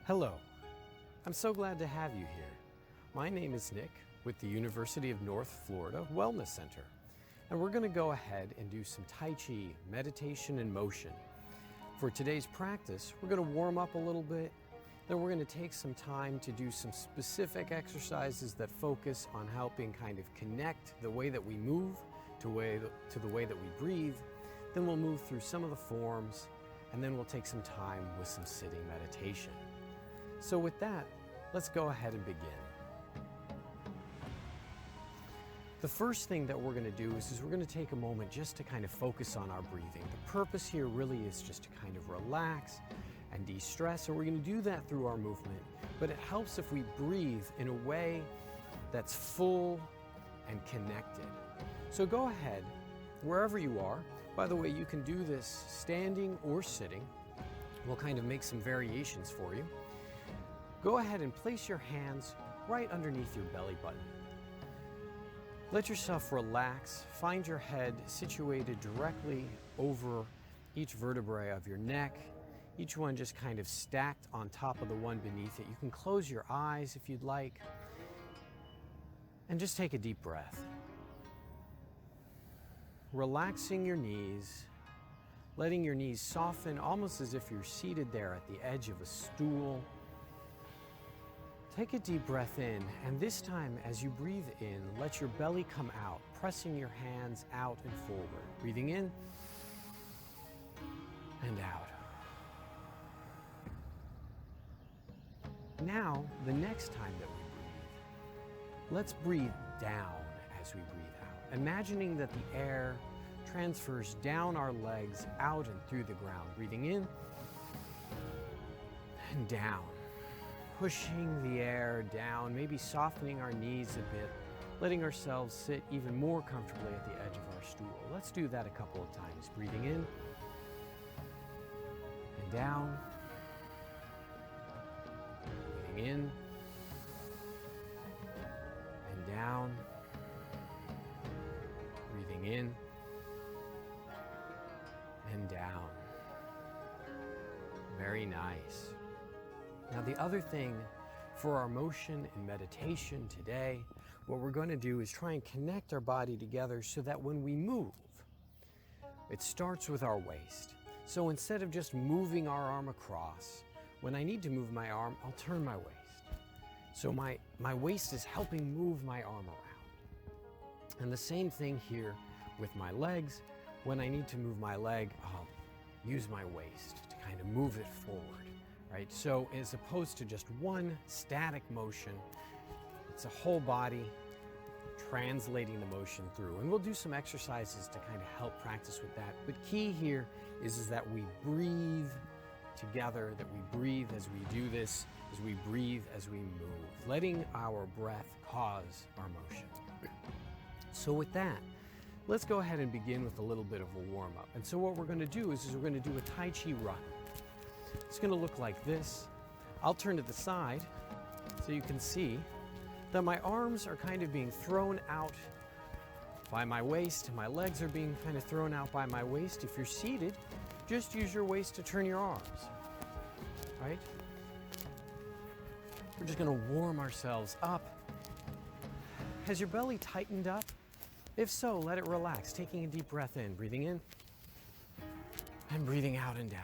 Hello, I'm so glad to have you here. My name is Nick with the University of North Florida Wellness Center, and we're going to go ahead and do some Tai Chi, meditation and motion. For today's practice, we're going to warm up a little bit, then we're going to take some time to do some specific exercises that focus on helping kind of connect the way that we move to the way that we breathe. Then we'll move through some of the forms, and then we'll take some time with some sitting meditation. So with that, let's go ahead and begin. The first thing that we're going to do is we're going to take a moment just to kind of focus on our breathing. The purpose here really is just to kind of relax and de-stress, and we're going to do that through our movement. But it helps if we breathe in a way that's full and connected. So go ahead, wherever you are. By the way, you can do this standing or sitting. We'll kind of make some variations for you. Go ahead and place your hands right underneath your belly button. Let yourself relax. Find your head situated directly over each vertebrae of your neck, each one just kind of stacked on top of the one beneath it. You can close your eyes if you'd like, and just take a deep breath. Relaxing your knees, letting your knees soften almost as if you're seated there at the edge of a stool. Take a deep breath in, and this time as you breathe in, let your belly come out, pressing your hands out and forward. Breathing in and out. Now, the next time that we breathe, let's breathe down as we breathe out, imagining that the air transfers down our legs, out and through the ground. Breathing in and down. Pushing the air down, maybe softening our knees a bit, letting ourselves sit even more comfortably at the edge of our stool. Let's do that a couple of times. Breathing in and down. Breathing in and down. Breathing in and down. Very nice. Now the other thing for our motion and meditation today, what we're going to do is try and connect our body together so that when we move, it starts with our waist. So instead of just moving our arm across, when I need to move my arm, I'll turn my waist. So my waist is helping move my arm around. And the same thing here with my legs. When I need to move my leg, I'll use my waist to kind of move it forward. Right? So as opposed to just one static motion, it's a whole body translating the motion through. And we'll do some exercises to kind of help practice with that. But key here is that we breathe together, that we breathe as we do this, as we breathe as we move, letting our breath cause our motion. So with that, let's go ahead and begin with a little bit of a warm-up. And so what we're going to do is we're going to do a Tai Chi run. It's going to look like this. I'll turn to the side so you can see that my arms are kind of being thrown out by my waist. My legs are being kind of thrown out by my waist. If you're seated, just use your waist to turn your arms. Right? We're just going to warm ourselves up. Has your belly tightened up? If so, let it relax. Taking a deep breath in, breathing in and breathing out and down.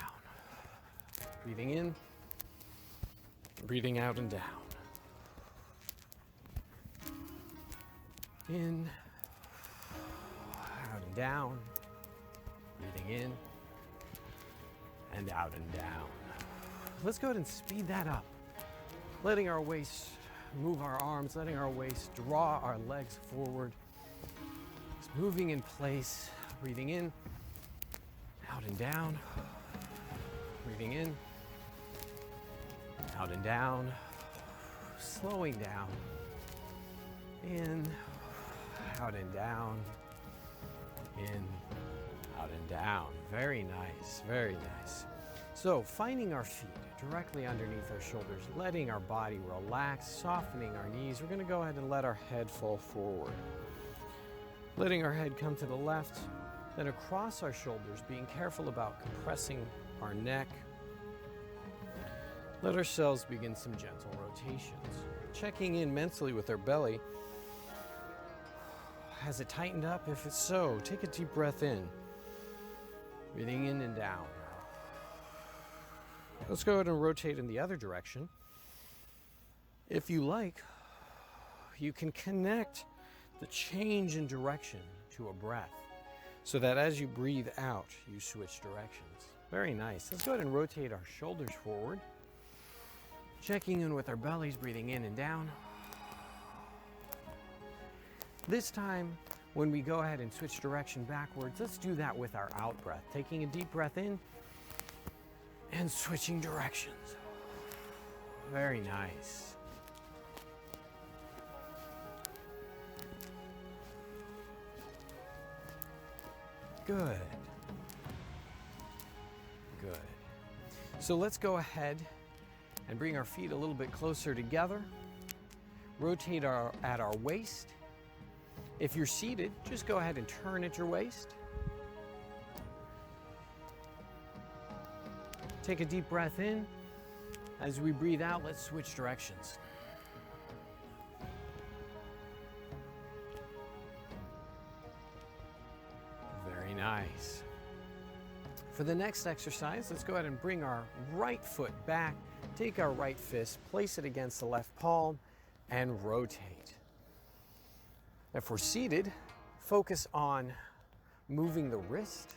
Breathing in, breathing out and down. In, out and down. Breathing in and out and down. Let's go ahead and speed that up. Letting our waist move our arms, letting our waist draw our legs forward. Just moving in place. Breathing in, out and down. Breathing in, out and down, slowing down, in, out and down, in, out and down. Very nice, very nice. So finding our feet directly underneath our shoulders, letting our body relax, softening our knees. We're going to go ahead and let our head fall forward. Letting our head come to the left, then across our shoulders, being careful about compressing our neck. Let ourselves begin some gentle rotations. Checking in mentally with our belly. Has it tightened up? If it's so, take a deep breath in. Breathing in and down. Let's go ahead and rotate in the other direction. If you like, you can connect the change in direction to a breath so that as you breathe out, you switch directions. Very nice. Let's go ahead and rotate our shoulders forward. Checking in with our bellies, breathing in and down. This time, when we go ahead and switch direction backwards, let's do that with our out breath. Taking a deep breath in and switching directions. Very nice. Good. Good. So let's go ahead and bring our feet a little bit closer together. Rotate at our waist. If you're seated, just go ahead and turn at your waist. Take a deep breath in. As we breathe out, let's switch directions. Very nice. For the next exercise, let's go ahead and bring our right foot back. Take our right fist, place it against the left palm, and rotate. If we're seated, focus on moving the wrist.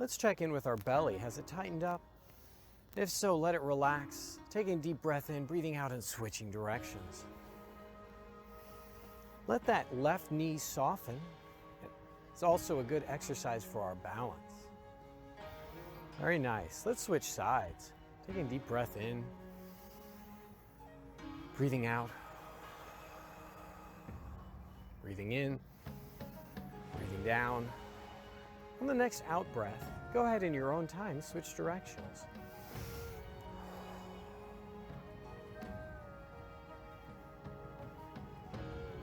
Let's check in with our belly. Has it tightened up? If so, let it relax. Taking a deep breath in, breathing out, and switching directions. Let that left knee soften. It's also a good exercise for our balance. Very nice. Let's switch sides. Taking a deep breath in, breathing out, breathing in, breathing down. On the next out breath, go ahead in your own time, switch directions.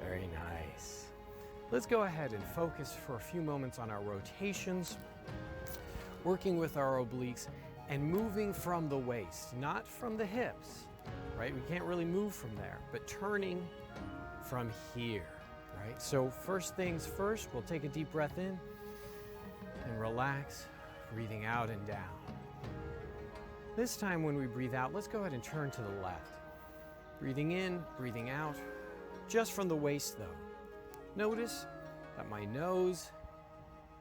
Very nice. Let's go ahead and focus for a few moments on our rotations, working with our obliques and moving from the waist, not from the hips, right? We can't really move from there, but turning from here, right? So first things first, we'll take a deep breath in and relax, breathing out and down. This time when we breathe out, let's go ahead and turn to the left. Breathing in, breathing out, just from the waist though. Notice that my nose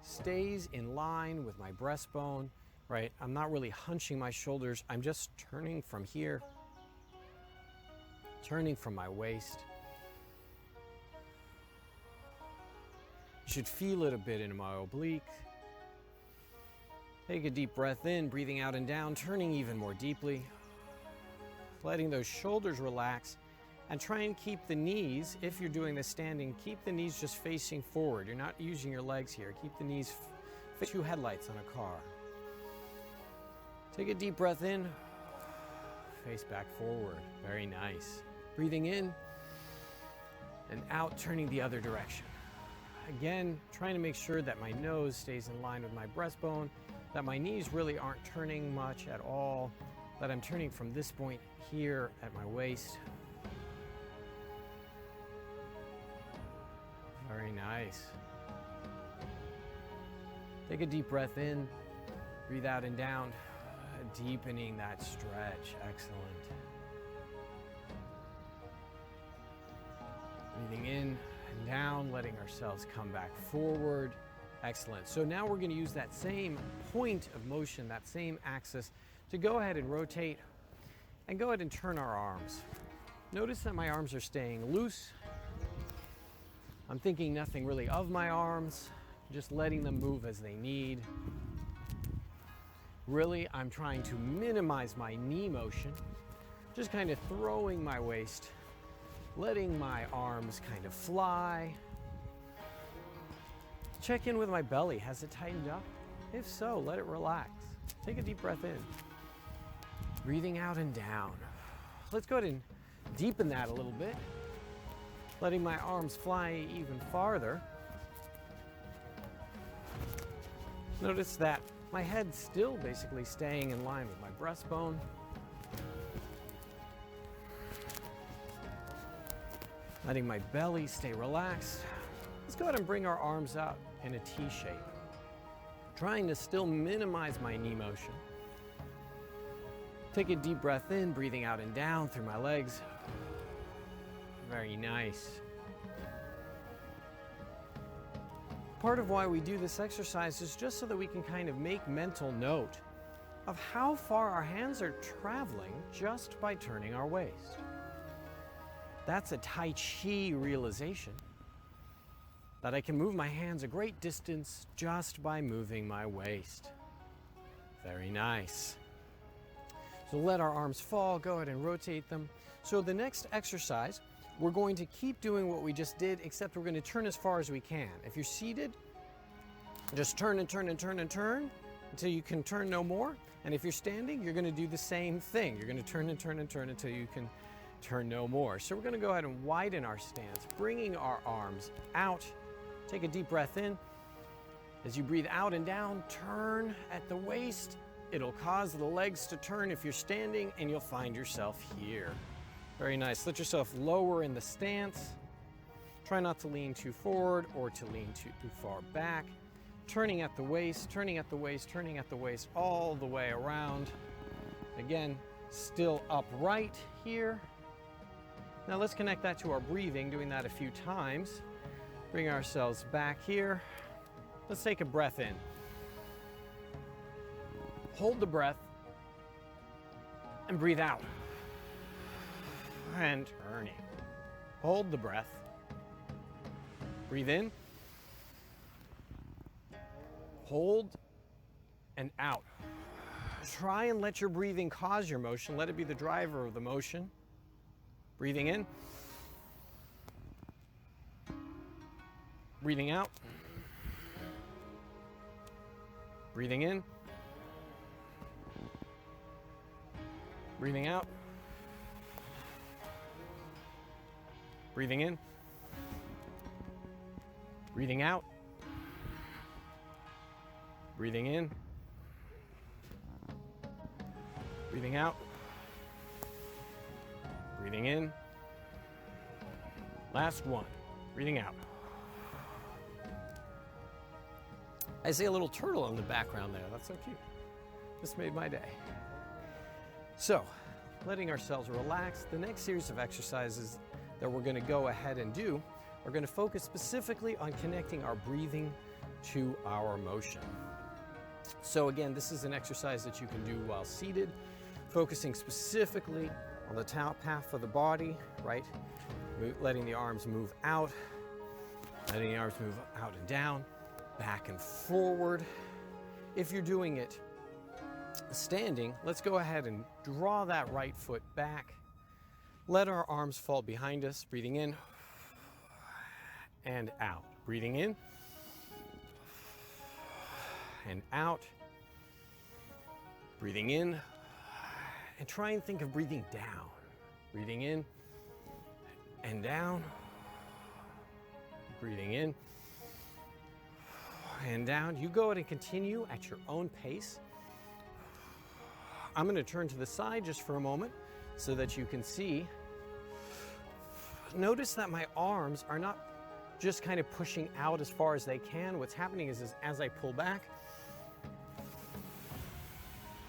stays in line with my breastbone, right? I'm not really hunching my shoulders. I'm just turning from here, turning from my waist. You should feel it a bit in my oblique. Take a deep breath in, breathing out and down, turning even more deeply. Letting those shoulders relax and try and keep the knees, if you're doing this standing, keep the knees just facing forward. You're not using your legs here. Keep the knees two headlights on a car. Take a deep breath in, face back forward. Very nice. Breathing in and out, turning the other direction. Again, trying to make sure that my nose stays in line with my breastbone, that my knees really aren't turning much at all, that I'm turning from this point here at my waist. Very nice. Take a deep breath in, breathe out and down, deepening that stretch. Excellent. Breathing in and down, letting ourselves come back forward. Excellent. So now we're going to use that same point of motion, that same axis, to go ahead and rotate and go ahead and turn our arms. Notice that my arms are staying loose. I'm thinking nothing really of my arms, just letting them move as they need. Really, I'm trying to minimize my knee motion, just kind of throwing my waist, letting my arms kind of fly. Check in with my belly. Has it tightened up? If so, let it relax. Take a deep breath in. Breathing out and down. Let's go ahead and deepen that a little bit. Letting my arms fly even farther. Notice that my head's still basically staying in line with my breastbone. letting my belly stay relaxed. Let's go ahead and bring our arms out in a T shape, trying to still minimize my knee motion. Take a deep breath in, breathing out and down through my legs. Very nice. Part of why we do this exercise is just so that we can kind of make mental note of how far our hands are traveling just by turning our waist. That's a Tai Chi realization, that I can move my hands a great distance just by moving my waist. Very nice. So let our arms fall, go ahead and rotate them. So the next exercise, we're going to keep doing what we just did, except we're going to turn as far as we can. If you're seated, just turn and turn and turn and turn until you can turn no more. And if you're standing, you're going to do the same thing. You're going to turn and turn and turn until you can turn no more. So we're going to go ahead and widen our stance, bringing our arms out. Take a deep breath in. As you breathe out and down, turn at the waist. It'll cause the legs to turn if you're standing, and you'll find yourself here. Very nice. Let yourself lower in the stance. Try not to lean too forward or to lean too far back. Turning at the waist, turning at the waist, turning at the waist, all the way around. Again, still upright here. Now let's connect that to our breathing, doing that a few times. Bring ourselves back here. Let's take a breath in. Hold the breath and breathe out. And turning. Hold the breath. Breathe in. Hold and out. Try and let your breathing cause your motion. Let it be the driver of the motion. Breathing in. Breathing out. Breathing in. Breathing out. Breathing in. Breathing out. Breathing in. Breathing out. Breathing in. Last one. Breathing out. I see a little turtle in the background there. That's so cute. This made my day. So, letting ourselves relax, the next series of exercises that we're going to go ahead and do are going to focus specifically on connecting our breathing to our motion. So again, this is an exercise that you can do while seated, focusing specifically on the top half of the body, right? Letting the arms move out, letting the arms move out and down, back and forward. If you're doing it standing, let's go ahead and draw that right foot back. Let our arms fall behind us, breathing in and out. Breathing in and out. Breathing in, and try and think of breathing down. Breathing in and down. Breathing in and down. You go ahead and continue at your own pace. I'm going to turn to the side just for a moment so that you can see. Notice that my arms are not just kind of pushing out as far as they can. What's happening is as I pull back,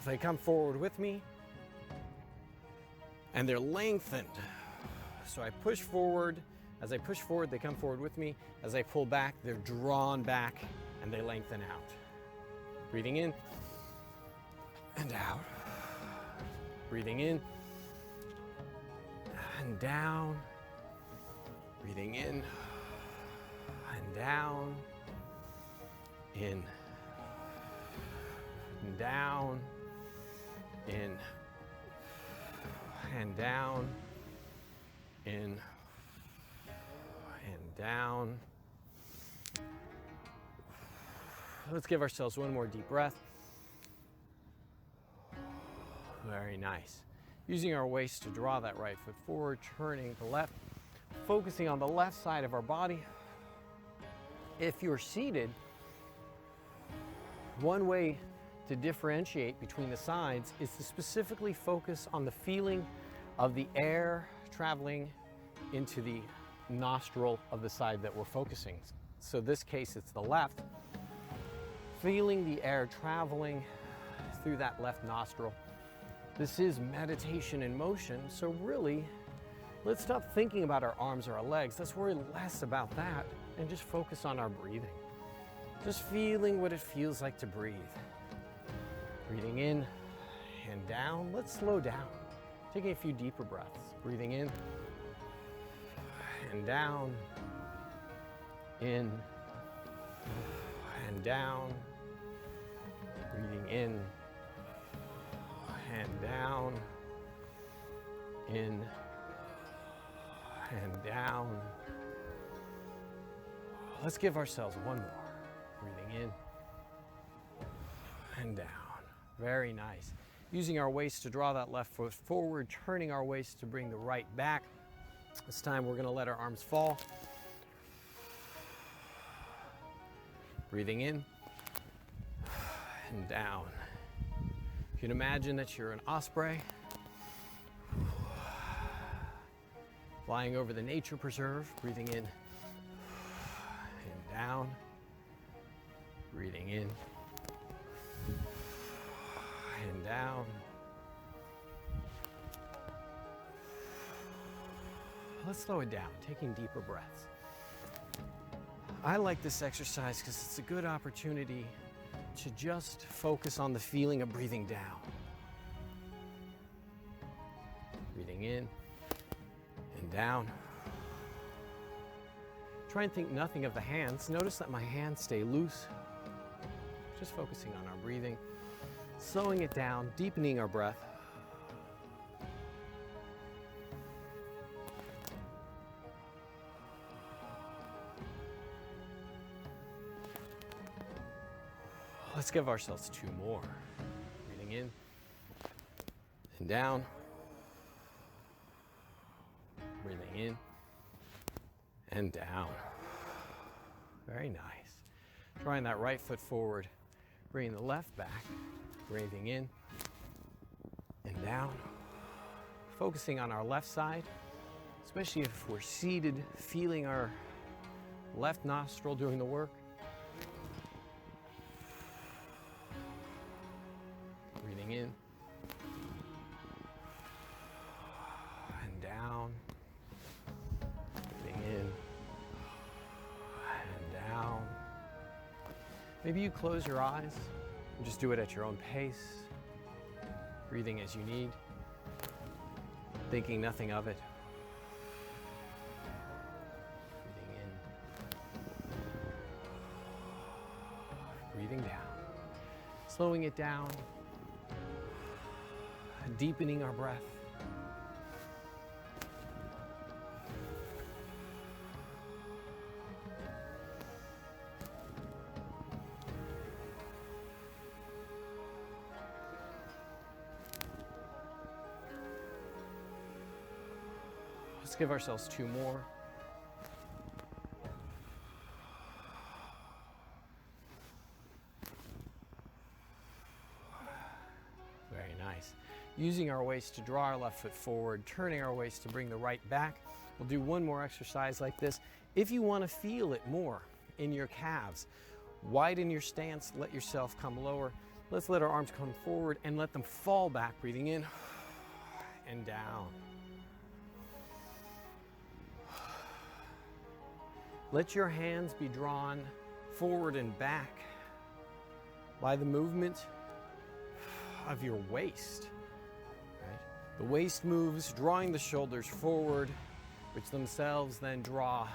they come forward with me and they're lengthened. So I push forward. As I push forward, they come forward with me. As I pull back, they're drawn back and they lengthen out. Breathing in and out. Breathing in and down. Breathing in and down. In and down. In and down. In and down. Let's give ourselves one more deep breath. Very nice. Using our waist to draw that right foot forward, turning to left, focusing on the left side of our body. If you're seated, one way to differentiate between the sides is to specifically focus on the feeling of the air traveling into the nostril of the side that we're focusing. So this case, it's the left. Feeling the air traveling through that left nostril. This is meditation in motion, so really, let's stop thinking about our arms or our legs. Let's worry less about that and just focus on our breathing. Just feeling what it feels like to breathe. Breathing in and down. Let's slow down. Taking a few deeper breaths. Breathing in and down. In and down. Breathing in and down. In and down. Let's give ourselves one more. Breathing in and down. Very nice. Using our waist to draw that left foot forward, turning our waist to bring the right back. This time we're going to let our arms fall. Breathing in and down. You can imagine that you're an osprey flying over the nature preserve. Breathing in and down. Breathing in and down. Let's slow it down, taking deeper breaths. I like this exercise because it's a good opportunity to just focus on the feeling of breathing down. Breathing in and down. Try and think nothing of the hands. Notice that my hands stay loose. Just focusing on our breathing, slowing it down, deepening our breath. Let's give ourselves two more. Breathing in and down. Breathing in and down. Very nice. Drawing that right foot forward, bringing the left back, breathing in and down. Focusing on our left side, especially if we're seated, feeling our left nostril doing the work. Breathing in and down. Breathing in and down. Maybe you close your eyes and just do it at your own pace, breathing as you need, thinking nothing of it. Breathing in, breathing down, slowing it down, deepening our breath. Let's give ourselves two more. Very nice. Using our waist to draw our left foot forward, turning our waist to bring the right back. We'll do one more exercise like this. If you want to feel it more in your calves, widen your stance, let yourself come lower. Let's let our arms come forward and let them fall back, breathing in and down. Let your hands be drawn forward and back by the movement of your waist. Right? The waist moves, drawing the shoulders forward, which themselves then draw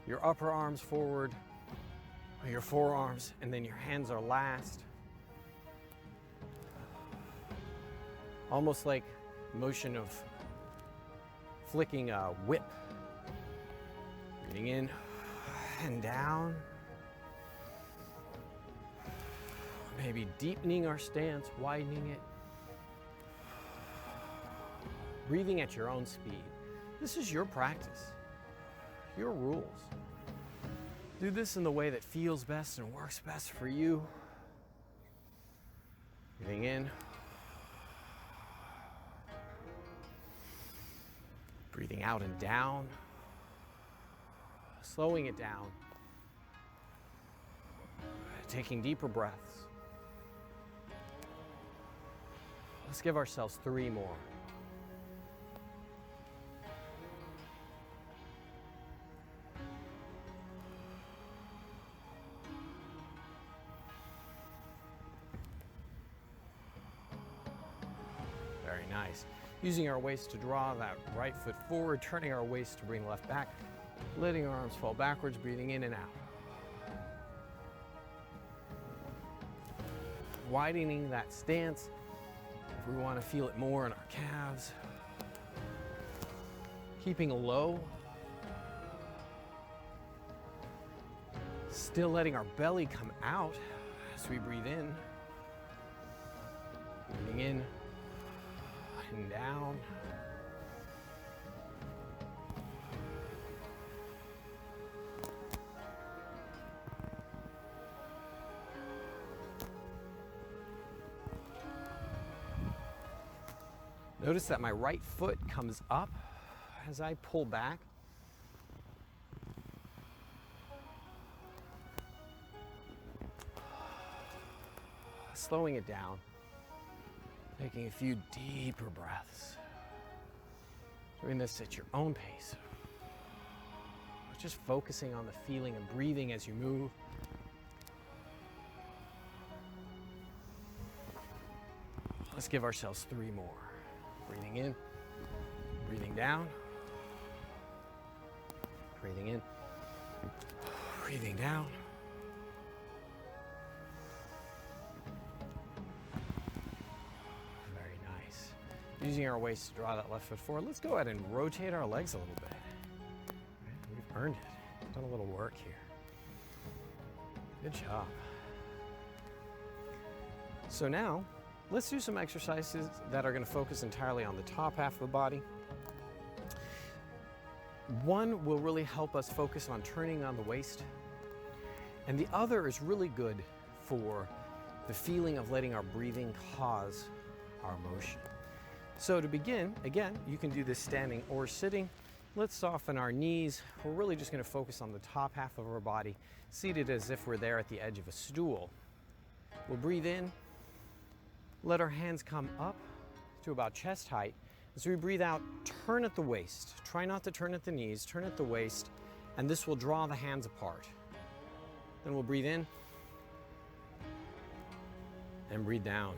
your upper arms forward, or your forearms, and then your hands are last. Almost like motion of flicking a whip. Breathing in and down. Maybe deepening our stance, widening it. Breathing at your own speed. This is your practice, your rules. Do this in the way that feels best and works best for you. Breathing in Breathing out and down. Slowing it down. Taking deeper breaths. Let's give ourselves 3 more. Very nice. Using our waist to draw that right foot forward, turning our waist to bring left back, letting our arms fall backwards, breathing in and out. Widening that stance if we want to feel it more in our calves. Keeping low. Still letting our belly come out as we breathe in. Breathing in and down. Notice that my right foot comes up as I pull back. Slowing it down. Taking a few deeper breaths. Doing this at your own pace. Just focusing on the feeling and breathing as you move. Let's give ourselves 3 more. Breathing in, breathing down, breathing in, breathing down. Very nice. Using our waist to draw that left foot forward, let's go ahead and rotate our legs a little bit. We've earned it. Done a little work here. Good job. So now, let's do some exercises that are going to focus entirely on the top half of the body. One will really help us focus on turning on the waist, and the other is really good for the feeling of letting our breathing cause our motion. So to begin, again, you can do this standing or sitting. Let's soften our knees. We're really just going to focus on the top half of our body, seated as if we're there at the edge of a stool. We'll breathe in. Let our hands come up to about chest height. As we breathe out, turn at the waist. Try not to turn at the knees, turn at the waist, and this will draw the hands apart. Then we'll breathe in and breathe down.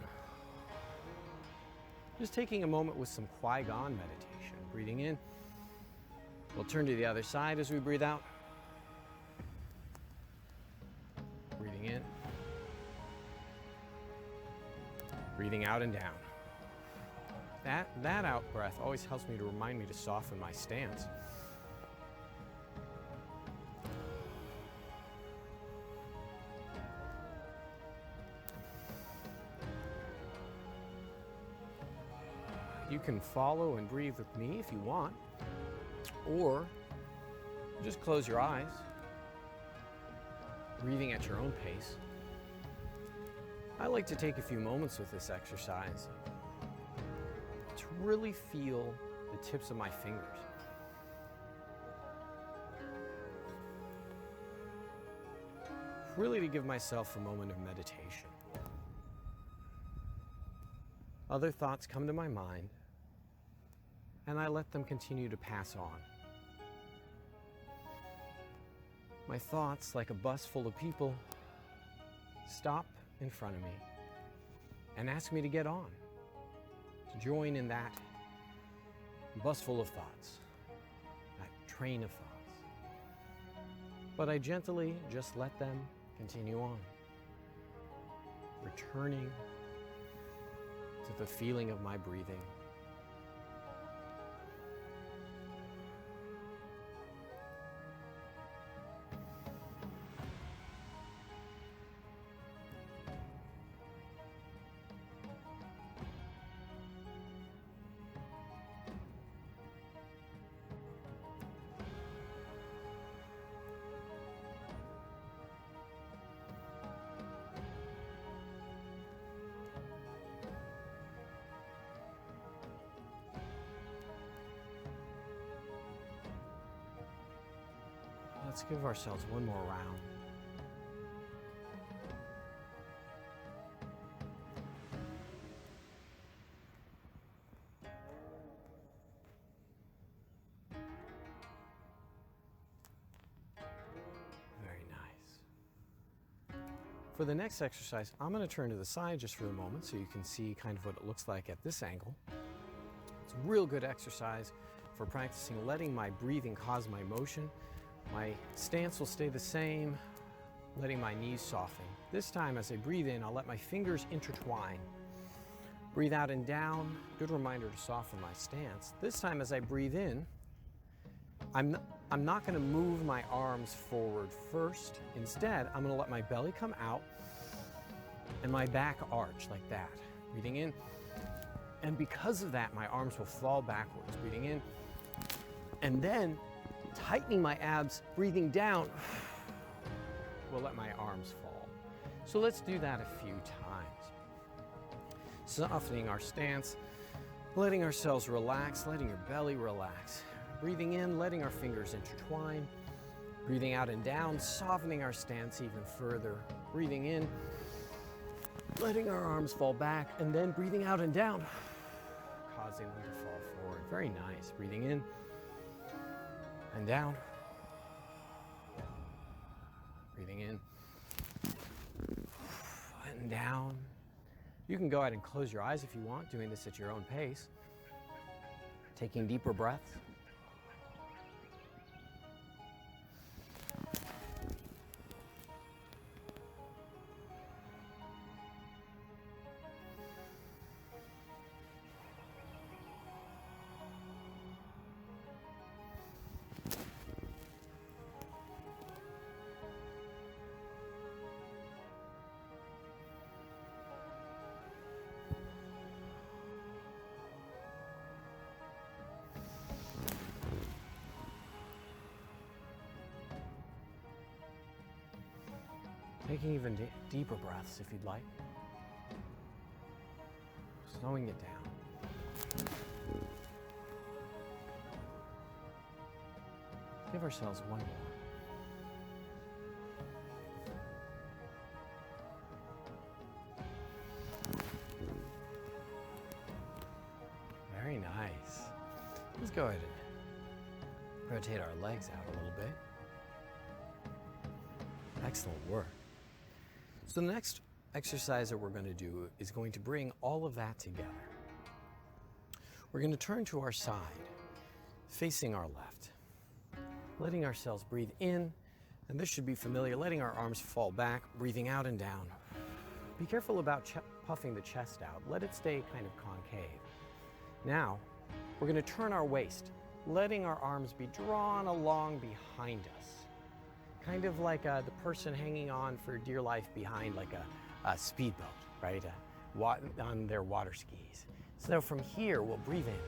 Just taking a moment with some Qigong meditation. Breathing in. We'll turn to the other side as we breathe out. Breathing in. Breathing out and down. That out breath always helps me to remind me to soften my stance. You can follow and breathe with me if you want, or just close your eyes, breathing at your own pace. I like to take a few moments with this exercise to really feel the tips of my fingers. Really to give myself a moment of meditation. Other thoughts come to my mind, and I let them continue to pass on. My thoughts, like a bus full of people, stop in front of me and ask me to get on, to join in that bus full of thoughts, that train of thoughts. But I gently just let them continue on, returning to the feeling of my breathing. Let's give ourselves one more round. Very nice. For the next exercise, I'm going to turn to the side just for a moment so you can see kind of what it looks like at this angle. It's a real good exercise for practicing letting my breathing cause my motion. My stance will stay the same, letting my knees soften. This time as I breathe in, I'll let my fingers intertwine. Breathe out and down, good reminder to soften my stance. This time as I breathe in, I'm not going to move my arms forward first. Instead, I'm going to let my belly come out and my back arch like that. Breathing in. And because of that, my arms will fall backwards. Breathing in. And then, tightening my abs, breathing down, will let my arms fall. So let's do that a few times. Softening our stance, letting ourselves relax, letting your belly relax. Breathing in, letting our fingers intertwine. Breathing out and down, softening our stance even further. Breathing in, letting our arms fall back, and then breathing out and down, causing them to fall forward. Very nice. Breathing in and down. Breathing in and down. You can go ahead and close your eyes if you want, doing this at your own pace. Taking deeper breaths. Taking even deeper breaths if you'd like. Slowing it down. Give ourselves one more. Very nice. Let's go ahead and rotate our legs out a little bit. Excellent work. So the next exercise that we're going to do is going to bring all of that together. We're going to turn to our side, facing our left, letting ourselves breathe in, and this should be familiar, letting our arms fall back, breathing out and down. Be careful about puffing the chest out. Let it stay kind of concave. Now, we're going to turn our waist, letting our arms be drawn along behind us. Kind of like the person hanging on for dear life behind like a speedboat, right? On their water skis. So from here, we'll breathe in.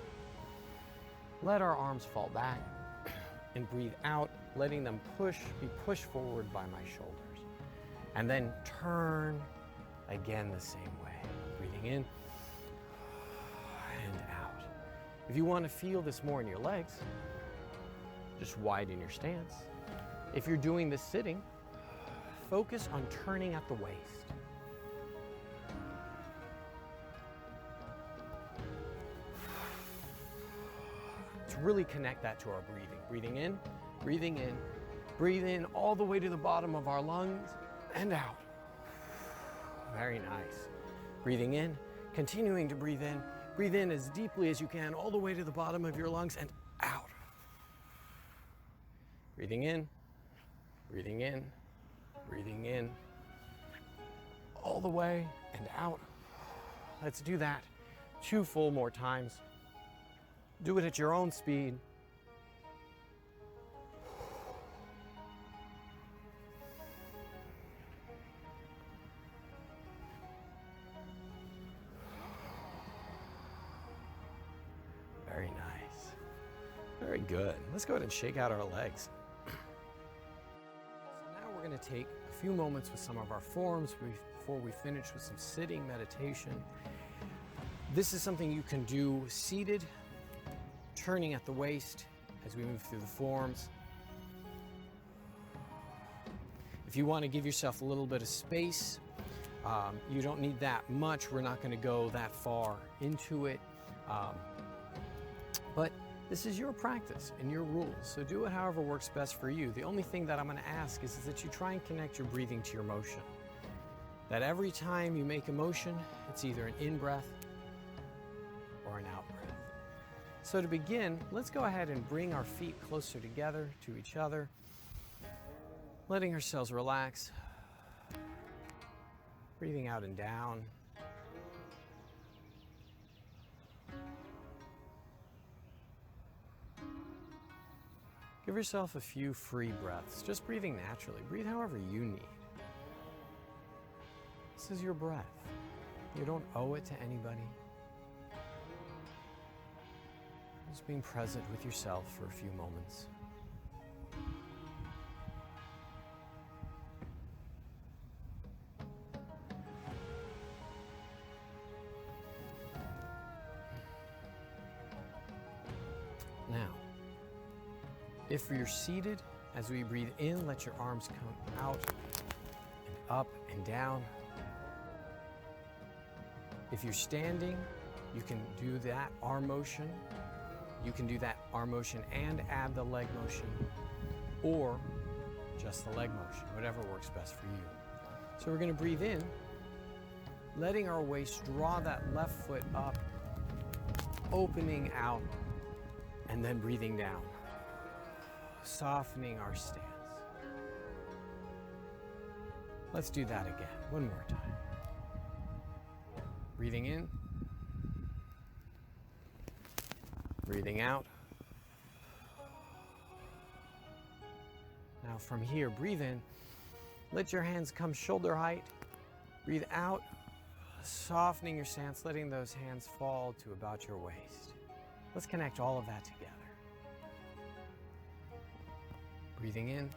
Let our arms fall back and breathe out, letting them be pushed forward by my shoulders. And then turn again the same way. Breathing in and out. If you want to feel this more in your legs, just widen your stance. If you're doing this sitting, focus on turning at the waist. To really connect that to our breathing. Breathing in, breathing in, breathe in all the way to the bottom of our lungs and out. Very nice. Breathing in, continuing to breathe in. Breathe in as deeply as you can, all the way to the bottom of your lungs and out. Breathing in, breathing in, breathing in, all the way and out. Let's do that 2 full more times. Do it at your own speed. Very nice. Very good. Let's go ahead and shake out our legs. So now we're going to take a few moments with some of our forms before we finish with some sitting meditation. This is something you can do seated, turning at the waist as we move through the forms. If you want to give yourself a little bit of space, you don't need that much. We're not going to go that far into it. But this is your practice and your rules, so do it however works best for you. The only thing that I'm going to ask is that you try and connect your breathing to your motion. That every time you make a motion, it's either an in-breath or an out-breath. So to begin, let's go ahead and bring our feet closer together to each other, letting ourselves relax, breathing out and down. Give yourself a few free breaths, just breathing naturally. Breathe however you need. This is your breath. You don't owe it to anybody. Just being present with yourself for a few moments. Now, if you're seated, as we breathe in, let your arms come out and up and down. If you're standing, you can do that arm motion. You can do that arm motion and add the leg motion, or just the leg motion, whatever works best for you. So we're going to breathe in, letting our waist draw that left foot up, opening out, and then breathing down, softening our stance. Let's do that again, one more time. Breathing in, breathing out. Now from here, breathe in, let your hands come shoulder height. Breathe out, softening your stance, letting those hands fall to about your waist. Let's connect all of that together. Breathing in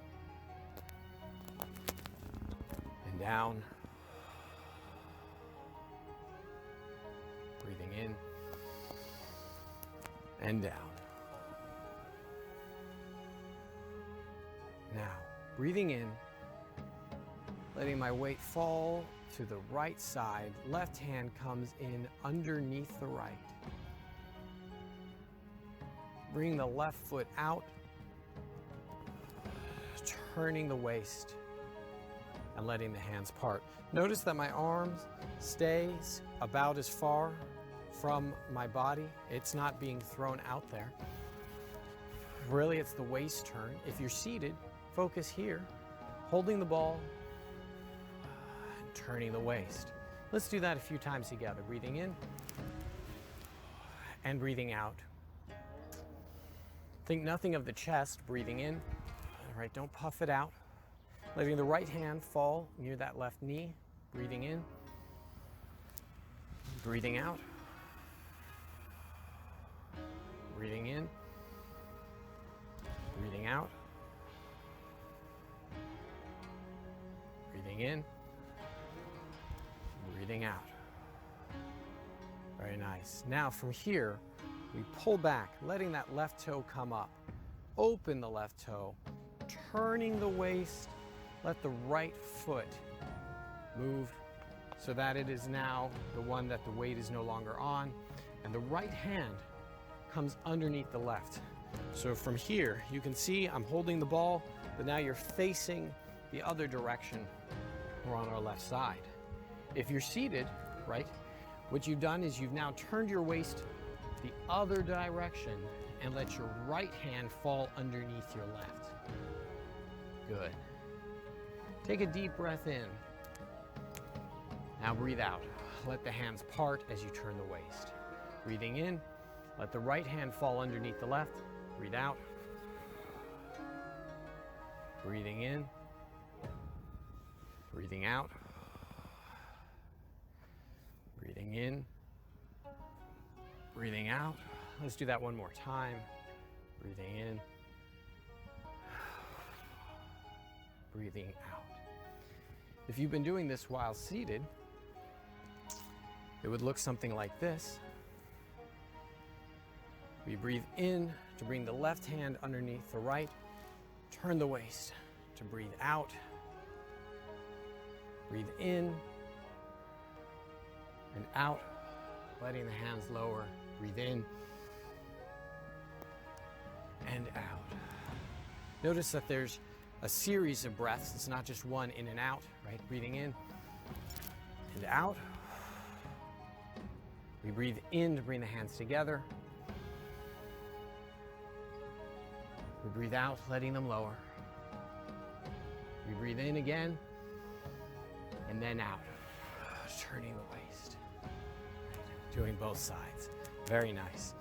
and down. Breathing in and down. Now, breathing in, letting my weight fall to the right side. Left hand comes in underneath the right. Bring the left foot out, turning the waist and letting the hands part. Notice that my arms stays about as far from my body. It's not being thrown out there. Really, it's the waist turn. If you're seated, focus here, holding the ball, and turning the waist. Let's do that a few times together. Breathing in and breathing out. Think nothing of the chest, breathing in. All right, don't puff it out. Letting the right hand fall near that left knee, breathing in, breathing out, breathing in, breathing out, breathing in, breathing out. Very nice. Now from here, we pull back, letting that left toe come up. Open the left toe, turning the waist. Let the right foot move so that it is now the one that the weight is no longer on, and the right hand comes underneath the left. So from here, you can see I'm holding the ball, but now you're facing the other direction. We're on our left side. If you're seated, right, what you've done is you've now turned your waist the other direction and let your right hand fall underneath your left. Good. Take a deep breath in. Now breathe out. Let the hands part as you turn the waist. Breathing in, let the right hand fall underneath the left. Breathe out. Breathing in. Breathing out. Breathing in. Breathing out. Let's do that one more time. Breathing in. Breathing out. If you've been doing this while seated, it would look something like this. We breathe in to bring the left hand underneath the right, turn the waist to breathe out, Breathe in and out, letting the hands lower. Breathe in and out. Notice that there's a series of breaths. It's not just one in and out, right? Breathing in and out. We breathe in to bring the hands together. We breathe out, letting them lower. We breathe in again, and then out, turning the waist. Doing both sides. Very nice.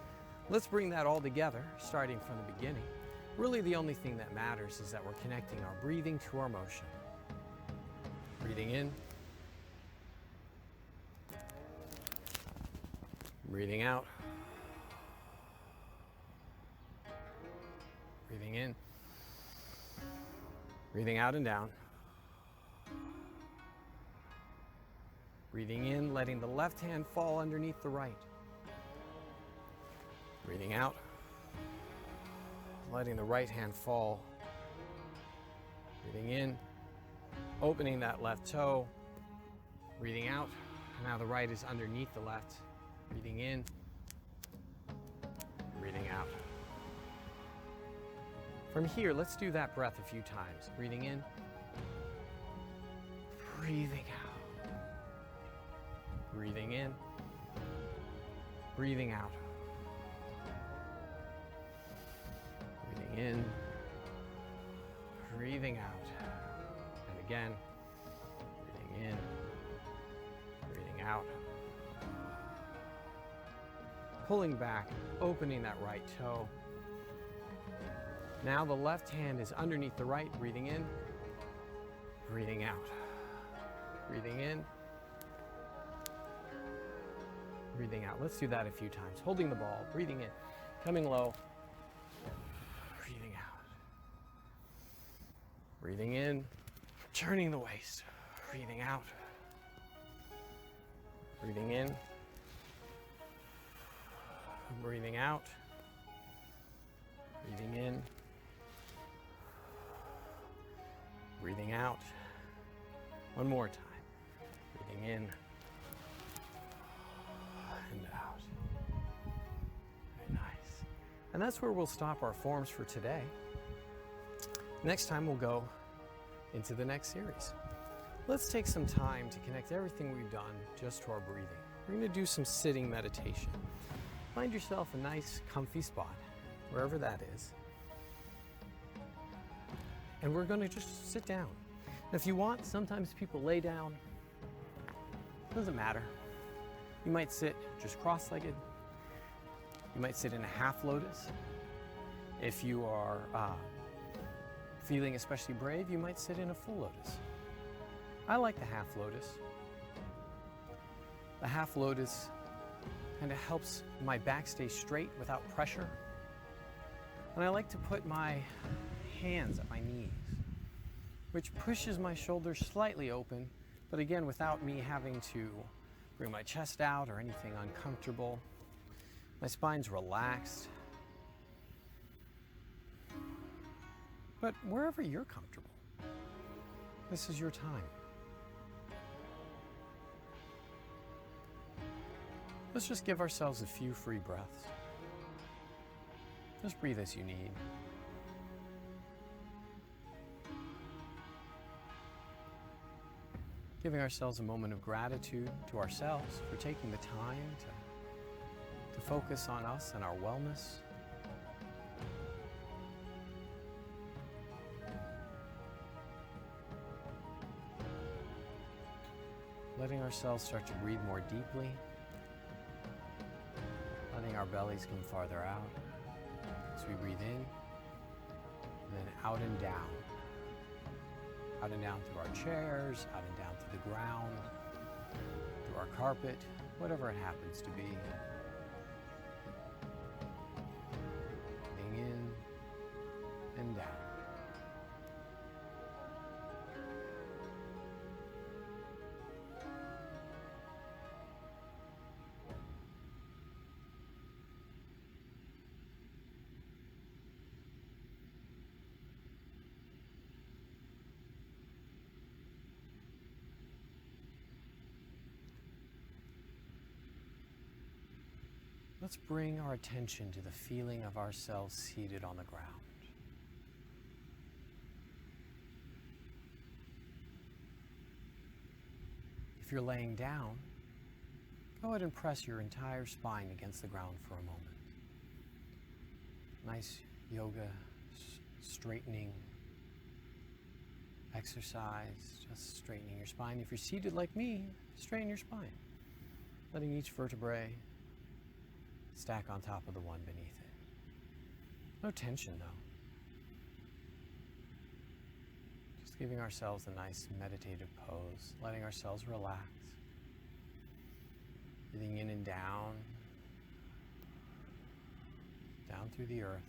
Let's bring that all together, starting from the beginning. Really, the only thing that matters is that we're connecting our breathing to our motion. Breathing in. Breathing out. Breathing in. Breathing out and down. Breathing in, letting the left hand fall underneath the right. Breathing out. Letting the right hand fall. Breathing in. Opening that left toe. Breathing out. Now the right is underneath the left. Breathing in. Breathing out. From here, let's do that breath a few times. Breathing in. Breathing out. Breathing in. Breathing out. Breathing in. Breathing out. And again. Breathing in. Breathing out. Pulling back, opening that right toe. Now the left hand is underneath the right, breathing in, breathing out. Breathing in, breathing out. Let's do that a few times. Holding the ball, breathing in, coming low, breathing out. Breathing in, turning the waist, breathing out. Breathing in, breathing out. Breathing in. Breathing out. One more time. Breathing in and out. Very nice. And that's where we'll stop our forms for today. Next time we'll go into the next series. Let's take some time to connect everything we've done just to our breathing. We're going to do some sitting meditation. Find yourself a nice, comfy spot, wherever that is. And we're going to just sit down. If you want, sometimes people lay down. Doesn't matter. You might sit just cross-legged. You might sit in a half lotus. If you are feeling especially brave, you might sit in a full lotus. I like the half lotus. The half lotus kind of helps my back stay straight without pressure. And I like to put my hands at my knees, which pushes my shoulders slightly open, but again, without me having to bring my chest out or anything uncomfortable. My spine's relaxed. But wherever you're comfortable, this is your time. Let's just give ourselves a few free breaths. Just breathe as you need. Giving ourselves a moment of gratitude to ourselves for taking the time to focus on us and our wellness. Letting ourselves start to breathe more deeply. Letting our bellies come farther out as we breathe in, and then out and down. Out and down through our chairs, out and down through the ground, through our carpet, whatever it happens to be. Breathing in and down. Let's bring our attention to the feeling of ourselves seated on the ground. If you're laying down, go ahead and press your entire spine against the ground for a moment. Nice yoga straightening exercise, just straightening your spine. If you're seated like me, straighten your spine, letting each vertebrae stack on top of the one beneath it. No tension though. Just giving ourselves a nice meditative pose, letting ourselves relax. Breathing in and down through the earth.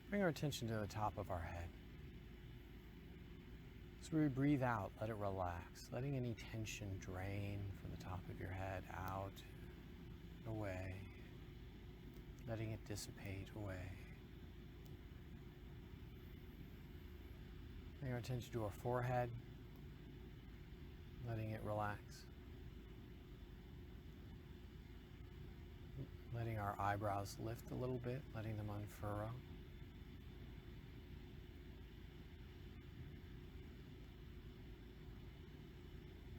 Bring our attention to the top of our head. As we breathe out, let it relax, letting any tension drain from the top of your head out, away, letting it dissipate away. Bring our attention to our forehead, letting it relax. Letting our eyebrows lift a little bit, letting them unfurrow.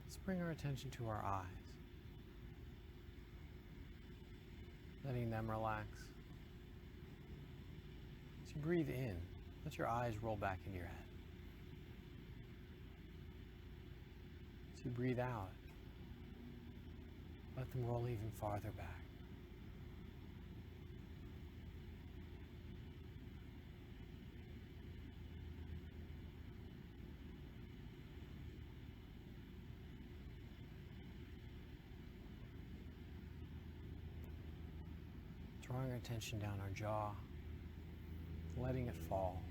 Let's bring our attention to our eyes, letting them relax. As you breathe in, let your eyes roll back into your head. As you breathe out, let them roll even farther back. Drawing our attention down our jaw, letting it fall,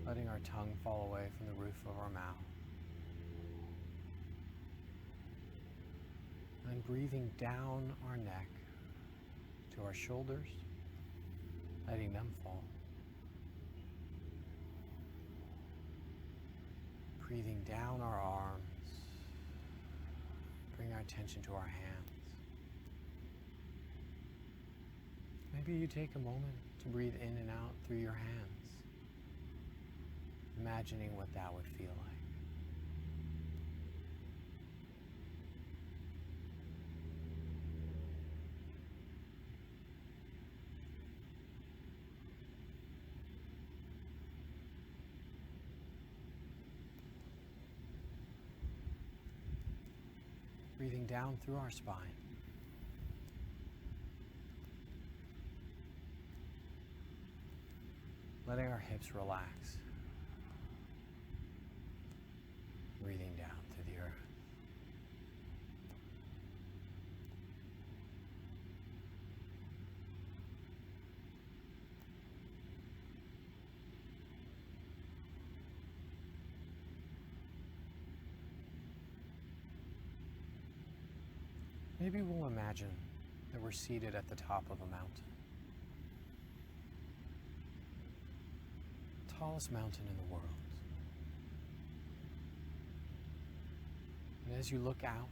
letting our tongue fall away from the roof of our mouth. And breathing down our neck to our shoulders, letting them fall. Breathing down our arms, bring our attention to our hands. Maybe you take a moment to breathe in and out through your hands, imagining what that would feel like. Breathing down through our spine. Letting our hips relax. Breathing down through the earth. Maybe we'll imagine that we're seated at the top of a mountain. The tallest mountain in the world. And as you look out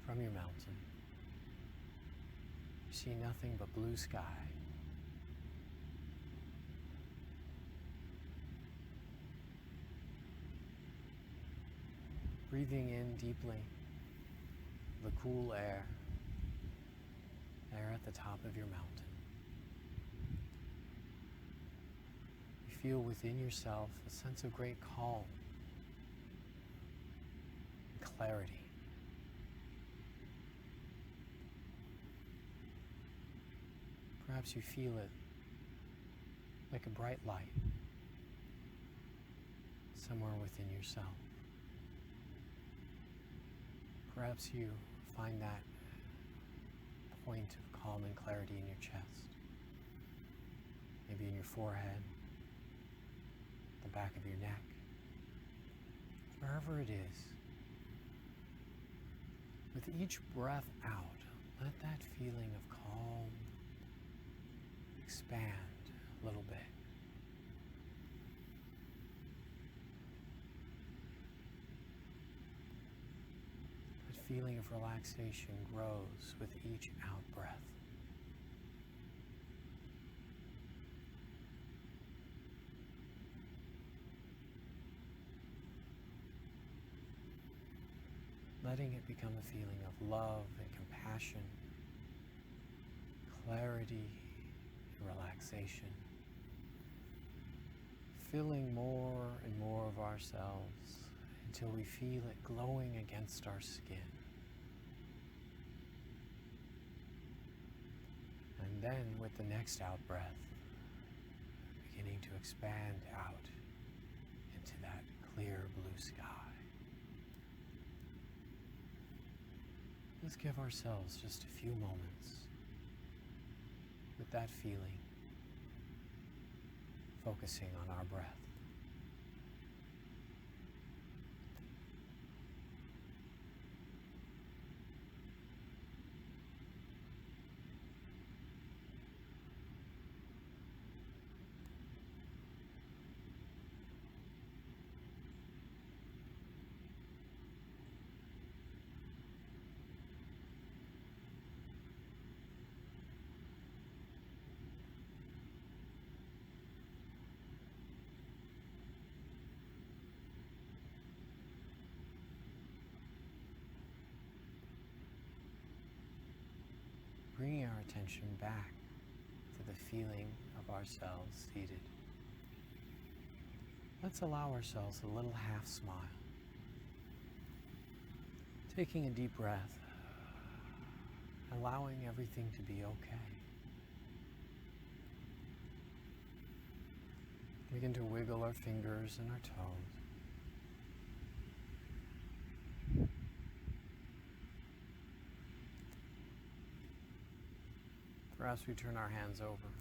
from your mountain, you see nothing but blue sky. Breathing in deeply the cool air there at the top of your mountain. You feel within yourself a sense of great calm and clarity. Perhaps you feel it like a bright light somewhere within yourself. Perhaps you find that point of calm and clarity in your chest, maybe in your forehead, the back of your neck, wherever it is. With each breath out, let that feeling of calm expand, little bit. That feeling of relaxation grows with each out-breath. Letting it become a feeling of love and compassion, clarity and relaxation, filling more and more of ourselves until we feel it glowing against our skin. And then with the next out-breath, beginning to expand out into that clear blue sky. Let's give ourselves just a few moments with that feeling, focusing on our breath. Bringing our attention back to the feeling of ourselves seated. Let's allow ourselves a little half smile. Taking a deep breath, allowing everything to be okay. Begin to wiggle our fingers and our toes. Perhaps we turn our hands over.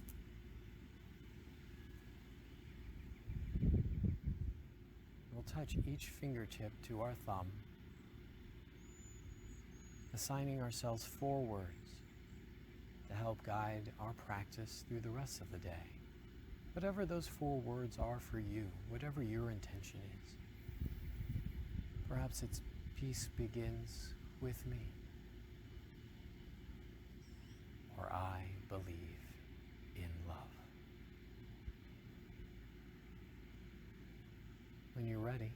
We'll touch each fingertip to our thumb, assigning ourselves 4 words to help guide our practice through the rest of the day. Whatever those 4 words are for you, whatever your intention is. Perhaps it's peace begins with me, or I believe in love. When you're ready,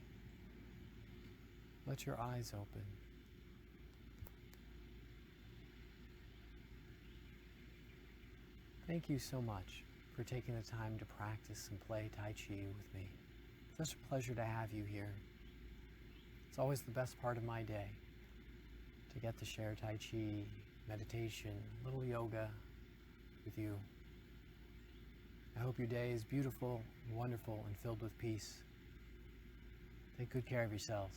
let your eyes open. Thank you so much for taking the time to practice and play Tai Chi with me. Such a pleasure to have you here. It's always the best part of my day to get to share Tai Chi, meditation, a little yoga with you. I hope your day is beautiful, wonderful, and filled with peace. Take good care of yourselves.